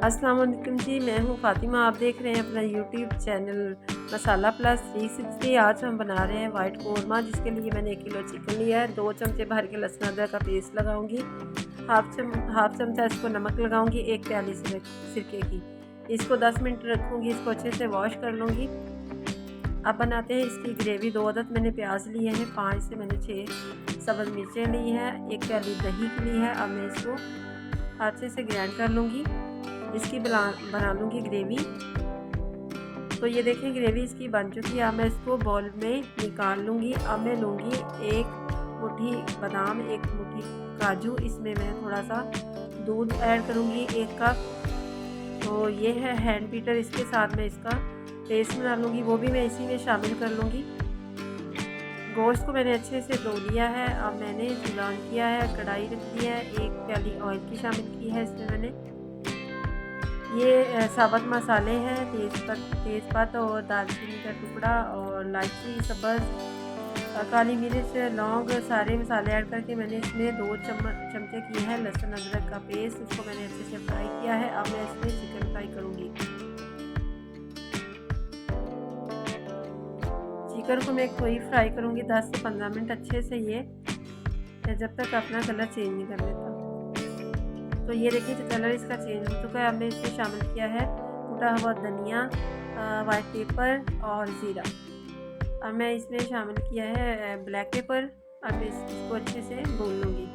अस्सलाम वालेकुम जी, मैं हूँ फ़ातिमा। आप देख रहे हैं अपना यूट्यूब चैनल मसाला प्लस 360। आज हम बना रहे हैं वाइट कौरमा, जिसके लिए मैंने 1 किलो चिकन लिया है। 2 चमचे भर के लहसुन अदरक का पेस्ट लगाऊंगी। हाफ चमचा इसको नमक लगाऊंगी। 1 प्याली सिरके की। इसको 10 मिनट रखूँगी। इसको अच्छे से वॉश कर लूँगी। अब बनाते हैं इसकी ग्रेवी। 2 अदद मैंने प्याज लिए हैं, 5 से मैंने 6 सब्ज़ मिर्चें ली हैं, 1 प्याली दही की ली है। अब मैं इसको अच्छे से ग्राइंड कर लूँगी। इसकी बना लूँगी ग्रेवी। तो ये देखें ग्रेवी इसकी बन चुकी है। अब मैं इसको बाउल में निकाल लूँगी। अब मैं लूँगी 1 मुट्ठी बादाम, 1 मुट्ठी काजू। इसमें मैं थोड़ा सा दूध ऐड करूँगी, 1 कप। तो ये है हैंड बीटर। इसके साथ मैं इसका पेस्ट बना लूँगी, वो भी मैं इसी में शामिल कर लूँगी। गोश्त को मैंने अच्छे से धो लिया है। अब मैंने चूल्हा ऑन किया है, कढ़ाई रख दी है, 1 प्याली ऑयल की शामिल की है। इसमें मैंने ये साबुत मसाले हैं, तेज़पत्ता और दालचीनी का टुकड़ा और इलायची, सब्ज़, काली मिर्च, लौंग, सारे मसाले ऐड करके मैंने इसमें 2 चमचे की है लहसुन अदरक का पेस्ट। इसको मैंने अच्छे से फ्राई किया है। अब मैं इसमें चिकन फ्राई करूँगी। चिकन को मैं कोई फ्राई करूँगी 10 से 15 मिनट अच्छे से, ये जब तक अपना कलर चेंज नहीं कर लेता। तो ये देखिए कलर इसका चेंज हो चुका है। अब मैं इसमें शामिल किया है कूटा हुआ धनिया, वाइट पेपर और ज़ीरा। अब मैं इसमें शामिल किया है ब्लैक पेपर। अब मैं इसको अच्छे से भून लूँगी।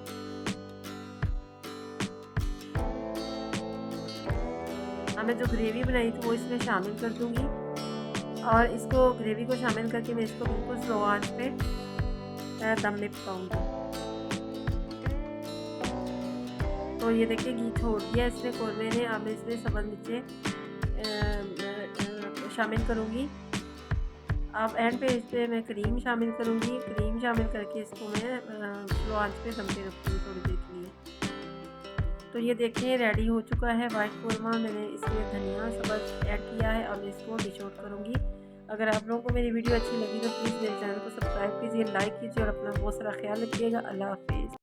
अब मैं जो ग्रेवी बनाई थी वो इसमें शामिल कर दूँगी और इसको ग्रेवी को शामिल करके मैं इसको बिल्कुल स्लो आंच पे दम में पकाऊँगी। तो ये देखिए घी छोड़ दिया इसने कौरमे ने। अब मैं इसमें सब्ज़ मिर्चें शामिल करूँगी। अब एंड पे इस पर मैं क्रीम शामिल करूँगी। क्रीम शामिल करके इसको मैं स्लो आंच पे दम पे रखूँगी थोड़ी देर के लिए। तो ये देखिए रेडी हो चुका है वाइट कौरमा। मैंने इसमें धनिया सब्ज़ ऐड किया है। अब इसको डिश आउट करूँगी। अगर आप लोगों को मेरी वीडियो अच्छी लगी तो प्लीज़ मेरे चैनल को सब्सक्राइब कीजिए, लाइक कीजिए और अपना बहुत सारा ख्याल रखिएगा। अल्लाह हाफिज़।